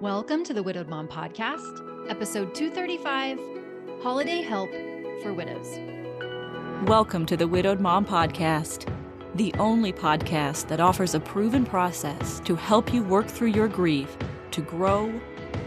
Welcome to the Widowed Mom Podcast, episode 235, Holiday Help for Widows. Welcome to the Widowed Mom Podcast, the only podcast that offers a proven process to help you work through your grief, to grow,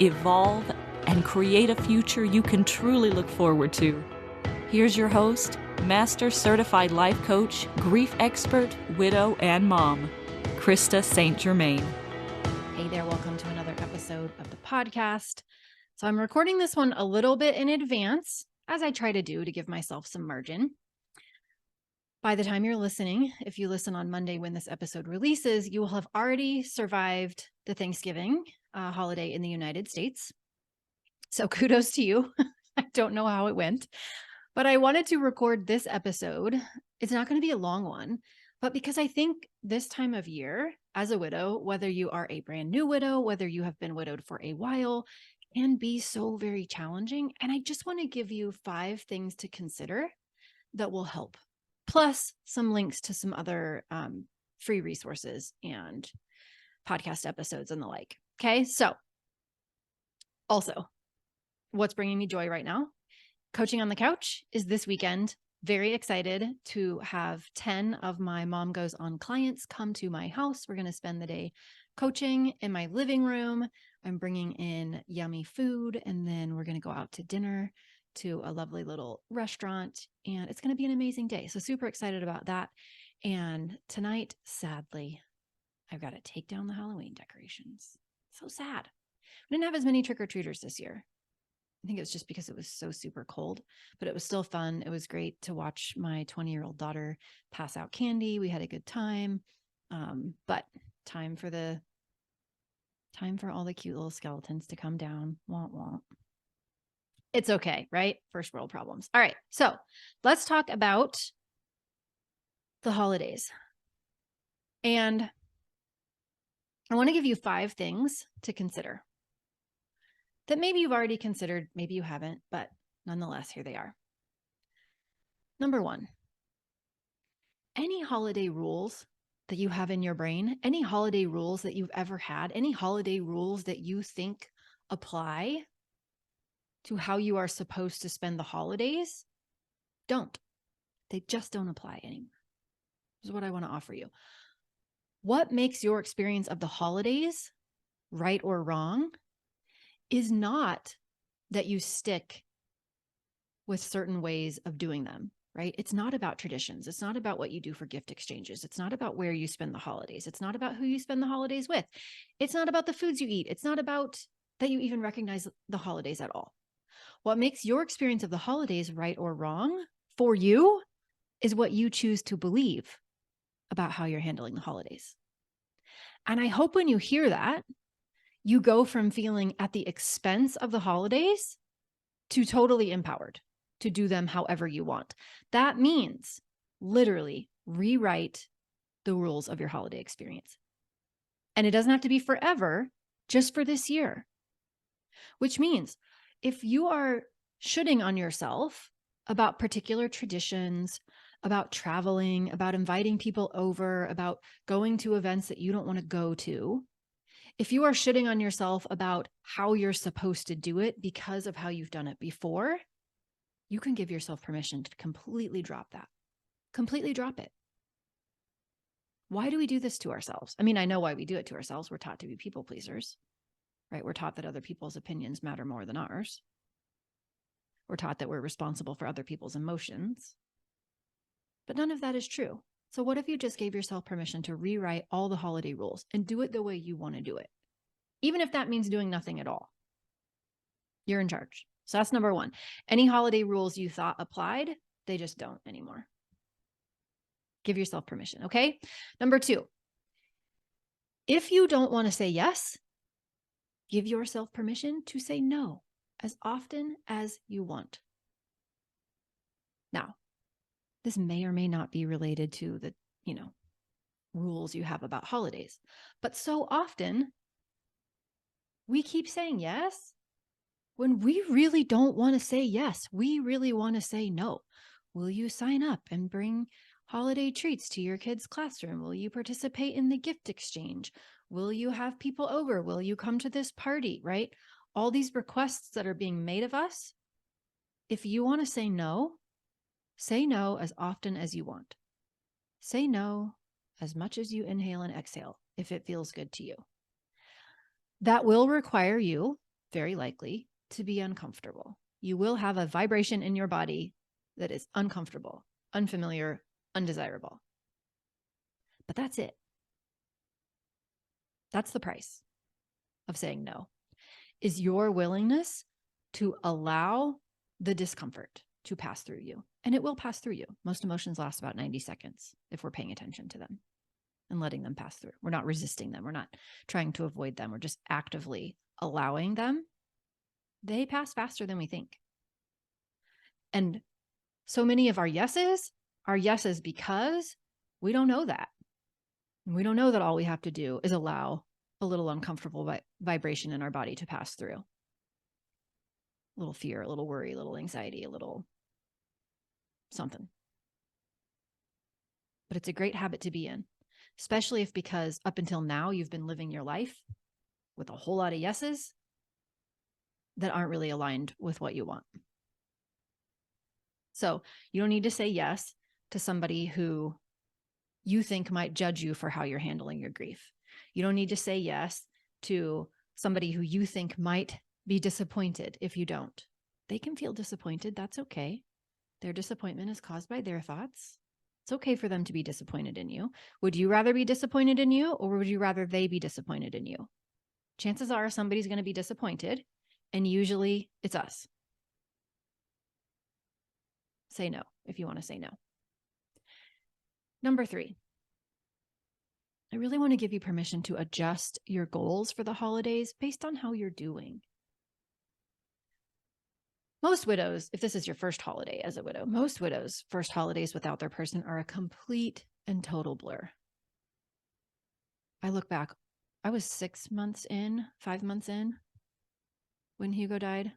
evolve, and create a future you can truly look forward to. Here's your host, Master Certified Life Coach, Grief Expert, Widow, and Mom, Krista St-Germain. Hey there, welcome to another episode of the podcast. So I'm recording this one a little bit in advance, as I try to do to give myself some margin. By the time you're listening, if you listen on Monday when this episode releases, you will have already survived the Thanksgiving holiday in the United States. So kudos to you. I don't know how it went, but I wanted to record this episode. It's not going to be a long one, but because I think this time of year, as a widow, whether you are a brand new widow, whether you have been widowed for a while, can be so very challenging. And I just want to give you 5 things to consider that will help, plus some links to some other free resources and podcast episodes and the like. Okay, so also, what's bringing me joy right now? Coaching on the Couch is this weekend. Very excited to have 10 of my Mom Goes On clients come to my house. We're going to spend the day coaching in my living room. I'm bringing in yummy food, and then we're going to go out to dinner to a lovely little restaurant, and it's going to be an amazing day. So super excited about that. And tonight, sadly, I've got to take down the Halloween decorations. So sad. We didn't have as many trick-or-treaters this year. I think it was just because it was so super cold, but it was still fun. It was great to watch my 20-year-old daughter pass out candy. We had a good time. But time for all the cute little skeletons to come down. Womp womp. It's okay, right? First world problems. All right. So let's talk about the holidays. And I want to give you 5 things to consider that maybe you've already considered, maybe you haven't, but nonetheless, here they are. Number 1, any holiday rules that you have in your brain, any holiday rules that you've ever had, any holiday rules that you think apply to how you are supposed to spend the holidays, don't. They just don't apply anymore. This is what I want to offer you. What makes your experience of the holidays right or wrong is not that you stick with certain ways of doing them, right? It's not about traditions. It's not about what you do for gift exchanges. It's not about where you spend the holidays. It's not about who you spend the holidays with. It's not about the foods you eat. It's not about that you even recognize the holidays at all. What makes your experience of the holidays right or wrong for you is what you choose to believe about how you're handling the holidays. And I hope when you hear that, you go from feeling at the expense of the holidays to totally empowered to do them however you want. That means literally rewrite the rules of your holiday experience. And it doesn't have to be forever, just for this year. Which means if you are shooting on yourself about particular traditions, about traveling, about inviting people over, about going to events that you don't want to go to, if you are shitting on yourself about how you're supposed to do it because of how you've done it before, you can give yourself permission to completely drop that. Completely drop it. Why do we do this to ourselves? I mean, I know why we do it to ourselves. We're taught to be people pleasers, right? We're taught that other people's opinions matter more than ours. We're taught that we're responsible for other people's emotions. But none of that is true. So what if you just gave yourself permission to rewrite all the holiday rules and do it the way you want to do it? Even if that means doing nothing at all. You're in charge. So that's number 1. Any holiday rules you thought applied, they just don't anymore. Give yourself permission, okay? Number 2, if you don't want to say yes, give yourself permission to say no as often as you want. Now, this may or may not be related to the, rules you have about holidays. But so often we keep saying yes when we really don't want to say yes. We really want to say no. Will you sign up and bring holiday treats to your kids' classroom? Will you participate in the gift exchange? Will you have people over? Will you come to this party, right? All these requests that are being made of us. If you want to say no as often as you want. Say no as much as you inhale and exhale if it feels good to you. That will require you, very likely, to be uncomfortable. You will have a vibration in your body that is uncomfortable, unfamiliar, undesirable. But that's it. That's the price of saying no, is your willingness to allow the discomfort to pass through you. And it will pass through you. Most emotions last about 90 seconds if we're paying attention to them and letting them pass through. We're not resisting them. We're not trying to avoid them. We're just actively allowing them. They pass faster than we think. And so many of our yeses are yeses because we don't know that. We don't know that all we have to do is allow a little uncomfortable vibration in our body to pass through. A little fear, a little worry, a little anxiety, a little something. But it's a great habit to be in, especially if because up until now you've been living your life with a whole lot of yeses that aren't really aligned with what you want. So you don't need to say yes to somebody who you think might judge you for how you're handling your grief. You don't need to say yes to somebody who you think might be disappointed if you don't. They can feel disappointed. That's okay. Their disappointment is caused by their thoughts. It's okay for them to be disappointed in you. Would you rather be disappointed in you, or would you rather they be disappointed in you? Chances are somebody's going to be disappointed, and usually it's us. Say no if you want to say no. Number 3, I really want to give you permission to adjust your goals for the holidays based on how you're doing. Most widows, if this is your first holiday as a widow, most widows' first holidays without their person are a complete and total blur. I look back, I was 5 months in when Hugo died.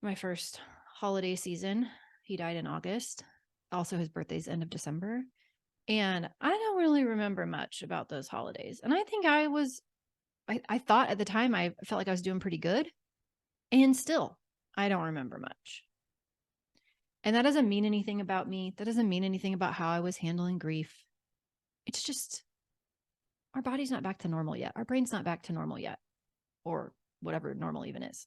My first holiday season, he died in August. Also, his birthday's end of December. And I don't really remember much about those holidays. And I think I thought at the time I felt like I was doing pretty good. And still, I don't remember much. And that doesn't mean anything about me. That doesn't mean anything about how I was handling grief. It's just our body's not back to normal yet. Our brain's not back to normal yet, or whatever normal even is.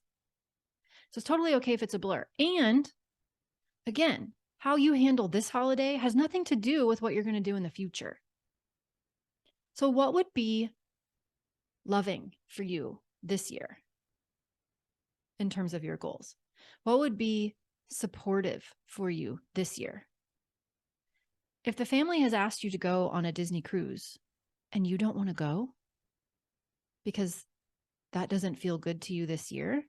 So it's totally okay if it's a blur. And again, how you handle this holiday has nothing to do with what you're going to do in the future. So what would be loving for you this year in terms of your goals? What would be supportive for you this year? If the family has asked you to go on a Disney cruise and you don't want to go because that doesn't feel good to you this year,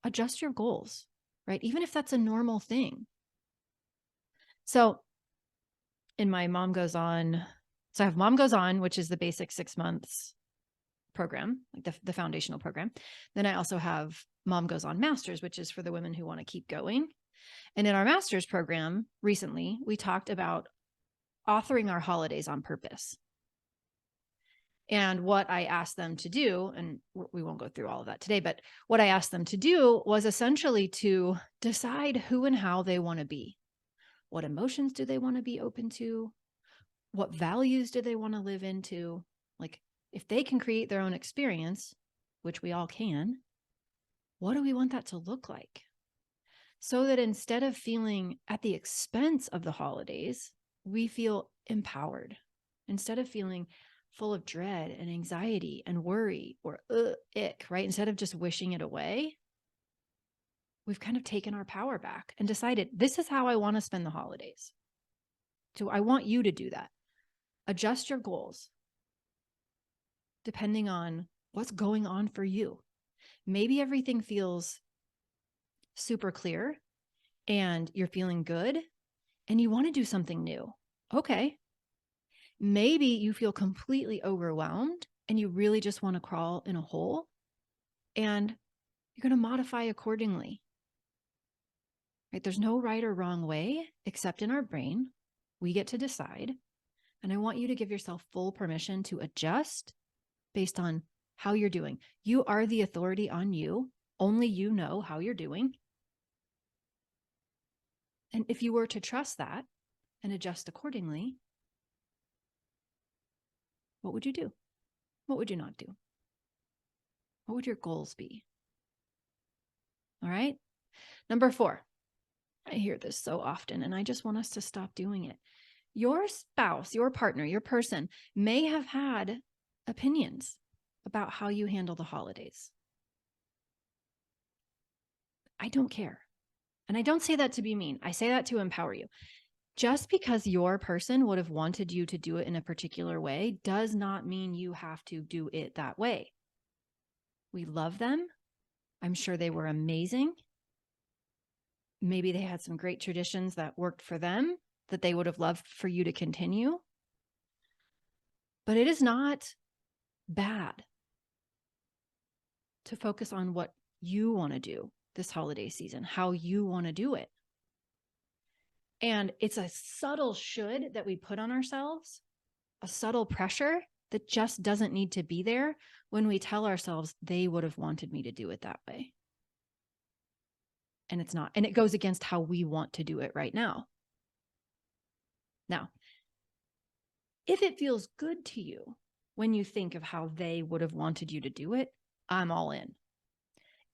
adjust your goals, right? Even if that's a normal thing. So in my Mom Goes On, so I have Mom Goes On, which is the basic 6 months program, like the foundational program. Then I also have Mom Goes On Masters, which is for the women who want to keep going. And in our master's program recently, we talked about authoring our holidays on purpose. And what I asked them to do, and we won't go through all of that today, but what I asked them to do was essentially to decide who and how they want to be. What emotions do they want to be open to? What values do they want to live into? Like, if they can create their own experience, which we all can, what do we want that to look like? So that instead of feeling at the expense of the holidays, we feel empowered. Instead of feeling full of dread and anxiety and worry or ick, right? Instead of just wishing it away, we've kind of taken our power back and decided, this is how I want to spend the holidays. So I want you to do that. Adjust your goals depending on what's going on for you. Maybe everything feels super clear and you're feeling good and you want to do something new. Okay. Maybe you feel completely overwhelmed and you really just want to crawl in a hole, and you're going to modify accordingly. Right? There's no right or wrong way, except in our brain. We get to decide. And I want you to give yourself full permission to adjust based on how you're doing. You are the authority on you. Only you know how you're doing. And if you were to trust that and adjust accordingly, what would you do? What would you not do? What would your goals be? All right. Number 4, I hear this so often, and I just want us to stop doing it. Your spouse, your partner, your person may have had opinions about how you handle the holidays. I don't care. And I don't say that to be mean. I say that to empower you. Just because your person would have wanted you to do it in a particular way does not mean you have to do it that way. We love them. I'm sure they were amazing. Maybe they had some great traditions that worked for them that they would have loved for you to continue. But it is not bad to focus on what you want to do this holiday season, how you want to do it. And it's a subtle should that we put on ourselves, a subtle pressure that just doesn't need to be there when we tell ourselves they would have wanted me to do it that way. And it's not. And it goes against how we want to do it right now. Now, if it feels good to you when you think of how they would have wanted you to do it, I'm all in.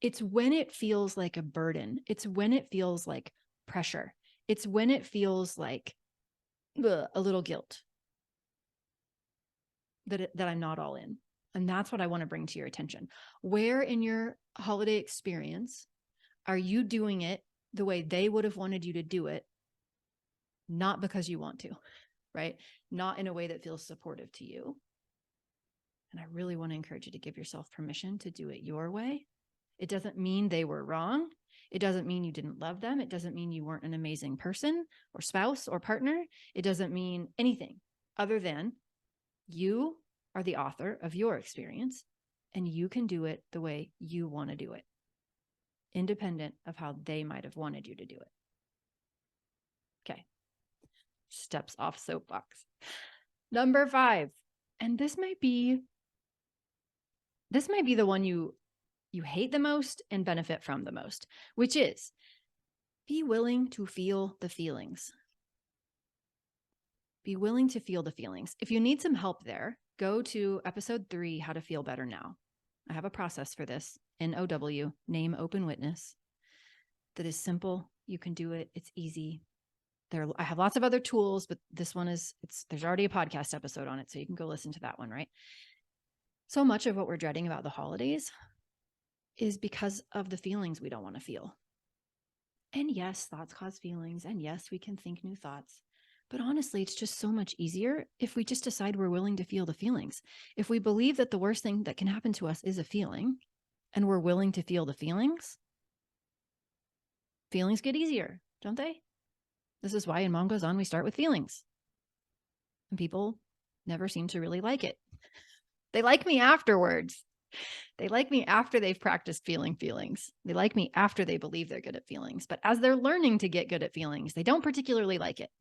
It's when it feels like a burden. It's when it feels like pressure. It's when it feels like a little guilt that I'm not all in. And that's what I want to bring to your attention. Where in your holiday experience are you doing it the way they would have wanted you to do it, not because you want to, right? Not in a way that feels supportive to you. And I really want to encourage you to give yourself permission to do it your way. It doesn't mean they were wrong. It doesn't mean you didn't love them. It doesn't mean you weren't an amazing person or spouse or partner. It doesn't mean anything other than you are the author of your experience and you can do it the way you want to do it, independent of how they might have wanted you to do it. Okay. Steps off soapbox. Number 5. And this might be the one you hate the most and benefit from the most, which is be willing to feel the feelings. Be willing to feel the feelings. If you need some help there, go to episode 3, How to Feel Better Now. I have a process for this, NOW, Name Open Witness, that is simple. You can do it. It's easy. I have lots of other tools, but this one there's already a podcast episode on it, so you can go listen to that one, right? So much of what we're dreading about the holidays is because of the feelings we don't want to feel. And yes, thoughts cause feelings. And yes, we can think new thoughts. But honestly, it's just so much easier if we just decide we're willing to feel the feelings. If we believe that the worst thing that can happen to us is a feeling, and we're willing to feel the feelings get easier, don't they? This is why in Mom Goes On, we start with feelings. And people never seem to really like it. They like me afterwards. They like me after they've practiced feeling feelings. They like me after they believe they're good at feelings. But as they're learning to get good at feelings, they don't particularly like it.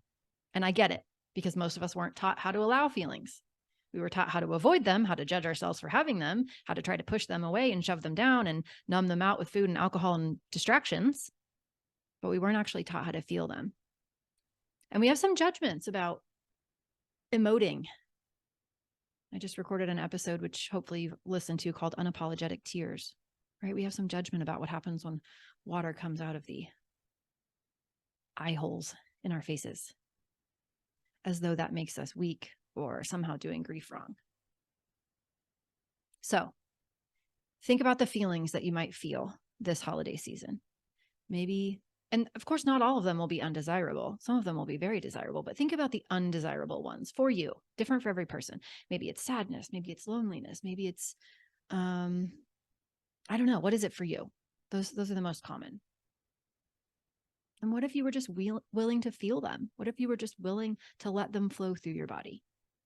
And I get it, because most of us weren't taught how to allow feelings. We were taught how to avoid them, how to judge ourselves for having them, how to try to push them away and shove them down and numb them out with food and alcohol and distractions. But we weren't actually taught how to feel them. And we have some judgments about emoting. I just recorded an episode, which hopefully you've listened to, called Unapologetic Tears, right? We have some judgment about what happens when water comes out of the eye holes in our faces, as though that makes us weak or somehow doing grief wrong. So think about the feelings that you might feel this holiday season. Maybe, and of course, not all of them will be undesirable. Some of them will be very desirable, but think about the undesirable ones for you, different for every person. Maybe it's sadness. Maybe it's loneliness. Maybe it's, I don't know. What is it for you? Those are the most common. And what if you were just willing to feel them? What if you were just willing to let them flow through your body?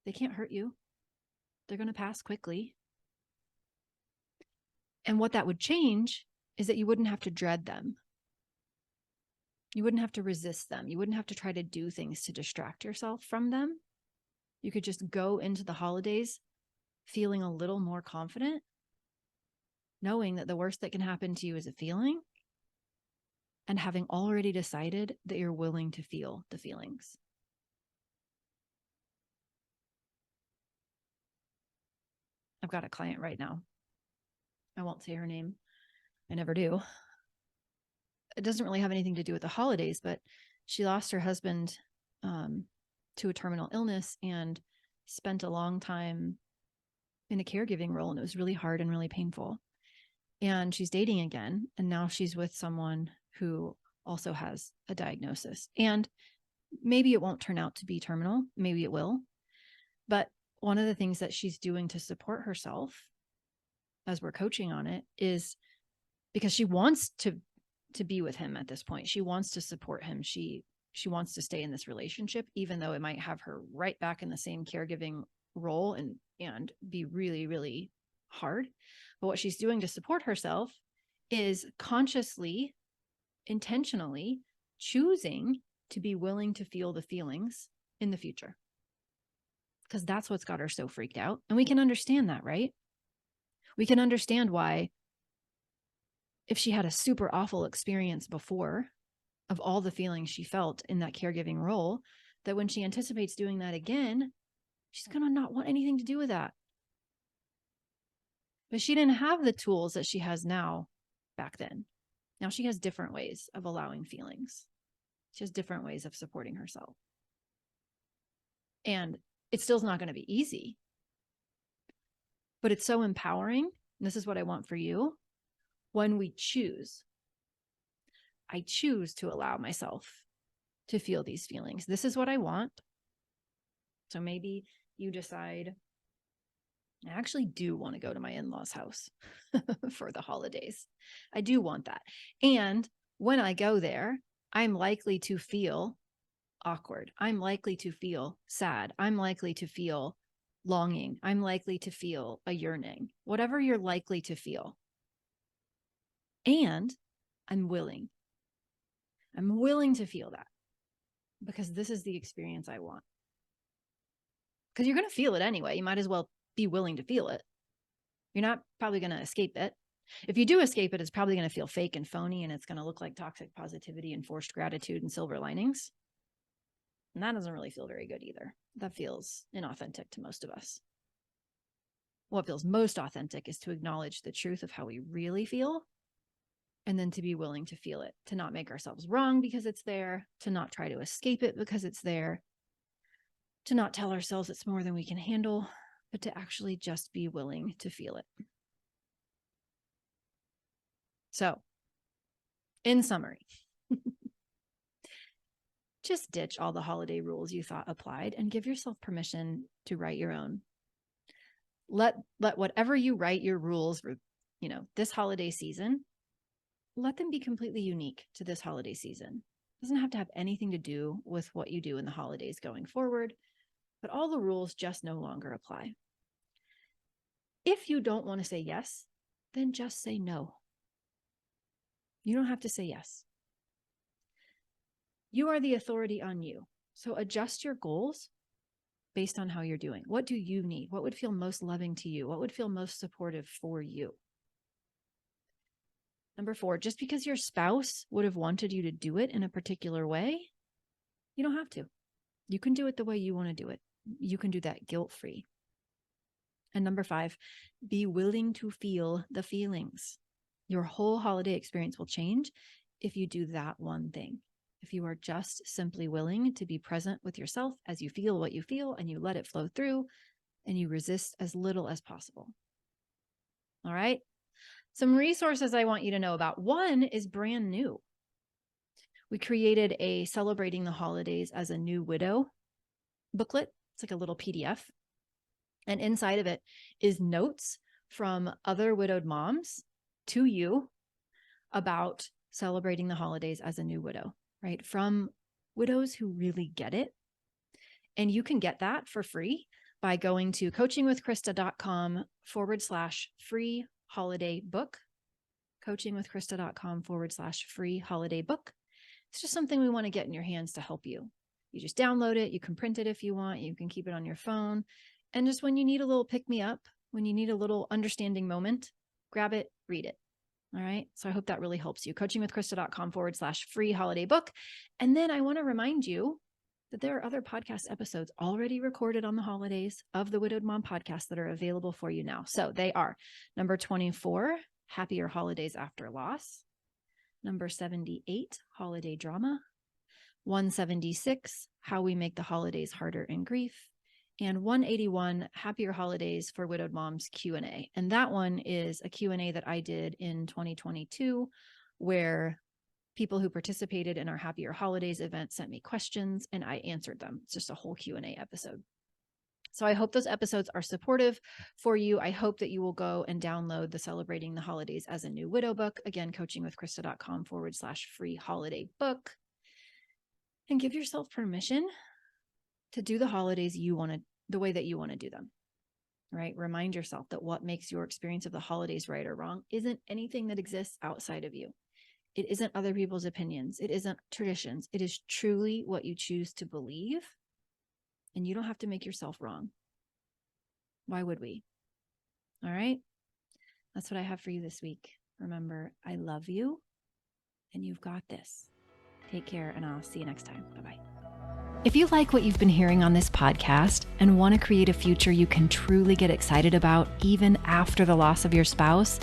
They can't hurt you. They're going to pass quickly. And what that would change is that you wouldn't have to dread them. You wouldn't have to resist them. You wouldn't have to try to do things to distract yourself from them. You could just go into the holidays feeling a little more confident, knowing that the worst that can happen to you is a feeling, and having already decided that you're willing to feel the feelings. I've got a client right now. I won't say her name. I never do. It doesn't really have anything to do with the holidays, but she lost her husband to a terminal illness and spent a long time in a caregiving role. And it was really hard and really painful. And she's dating again. And now she's with someone who also has a diagnosis. And maybe it won't turn out to be terminal. Maybe it will. But one of the things that she's doing to support herself as we're coaching on it is because she wants to be with him at this point. She wants to support him. She wants to stay in this relationship, even though it might have her right back in the same caregiving role and be really, really hard. But what she's doing to support herself is consciously, intentionally choosing to be willing to feel the feelings in the future. Because that's what's got her so freaked out. And we can understand that, right? We can understand why, if she had a super awful experience before of all the feelings she felt in that caregiving role, that when she anticipates doing that again, she's going to not want anything to do with that. But she didn't have the tools that she has now back then. Now she has different ways of allowing feelings. She has different ways of supporting herself. And it still's not going to be easy, but it's so empowering. And this is what I want for you. When we choose, I choose to allow myself to feel these feelings. This is what I want. So maybe you decide, I actually do want to go to my in-laws' house for the holidays. I do want that. And when I go there, I'm likely to feel awkward. I'm likely to feel sad. I'm likely to feel longing. I'm likely to feel a yearning, whatever you're likely to feel. And I'm willing. I'm willing to feel that because this is the experience I want. Because you're going to feel it anyway. You might as well be willing to feel it. You're not probably going to escape it. If you do escape it, it's probably going to feel fake and phony, and it's going to look like toxic positivity and forced gratitude and silver linings. And that doesn't really feel very good either. That feels inauthentic to most of us. What feels most authentic is to acknowledge the truth of how we really feel, and then to be willing to feel it, to not make ourselves wrong because it's there, to not try to escape it because it's there, to not tell ourselves it's more than we can handle, but to actually just be willing to feel it. So, in summary, just ditch all the holiday rules you thought applied and give yourself permission to write your own. Let whatever you write your rules for, this holiday season, let them be completely unique to this holiday season. It doesn't have to have anything to do with what you do in the holidays going forward, but all the rules just no longer apply. If you don't want to say yes, then just say no. You don't have to say yes. You are the authority on you. So adjust your goals based on how you're doing. What do you need? What would feel most loving to you? What would feel most supportive for you? Number 4, just because your spouse would have wanted you to do it in a particular way, you don't have to. You can do it the way you want to do it. You can do that guilt-free. And number 5, be willing to feel the feelings. Your whole holiday experience will change if you do that one thing. If you are just simply willing to be present with yourself as you feel what you feel and you let it flow through and you resist as little as possible. All right. Some resources I want you to know about. One is brand new. We created a Celebrating the Holidays as a New Widow booklet. It's like a little PDF. And inside of it is notes from other widowed moms to you about celebrating the holidays as a new widow, right? From widows who really get it. And you can get that for free by going to coachingwithkrista.com/free holiday book. coachingwithkrista.com/free holiday book. It's just something we want to get in your hands to help you. You just download it. You can print it if you want. You can keep it on your phone. And just when you need a little pick me up, when you need a little understanding moment, grab it, read it. All right. So I hope that really helps you. coachingwithkrista.com/free holiday book. And then I want to remind you that there are other podcast episodes already recorded on the holidays of the Widowed Mom podcast that are available for you now. So they are number 24, Happier Holidays After Loss, number 78, Holiday Drama, 176, How We Make the Holidays Harder in Grief, and 181, Happier Holidays for Widowed Moms Q&A. And that one is a Q&A that I did in 2022, where people who participated in our Happier Holidays event sent me questions and I answered them. It's just a whole Q&A episode. So I hope those episodes are supportive for you. I hope that you will go and download the Celebrating the Holidays as a New Widow book. Again, coachingwithkrista.com/free holiday book. And give yourself permission to do the holidays the way that you want to do them, right? Remind yourself that what makes your experience of the holidays right or wrong isn't anything that exists outside of you. It isn't other people's opinions. It isn't traditions. It is truly what you choose to believe. And you don't have to make yourself wrong. Why would we? All right. That's what I have for you this week. Remember, I love you and you've got this. Take care and I'll see you next time. Bye-bye. If you like what you've been hearing on this podcast and want to create a future you can truly get excited about even after the loss of your spouse,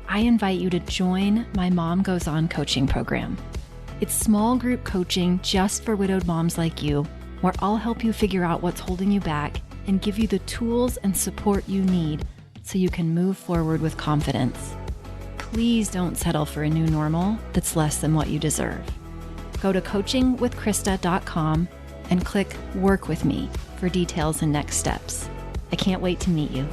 I invite you to join my Mom Goes On coaching program. It's small group coaching just for widowed moms like you, where I'll help you figure out what's holding you back and give you the tools and support you need so you can move forward with confidence. Please don't settle for a new normal that's less than what you deserve. Go to coachingwithkrista.com and click Work With Me for details and next steps. I can't wait to meet you.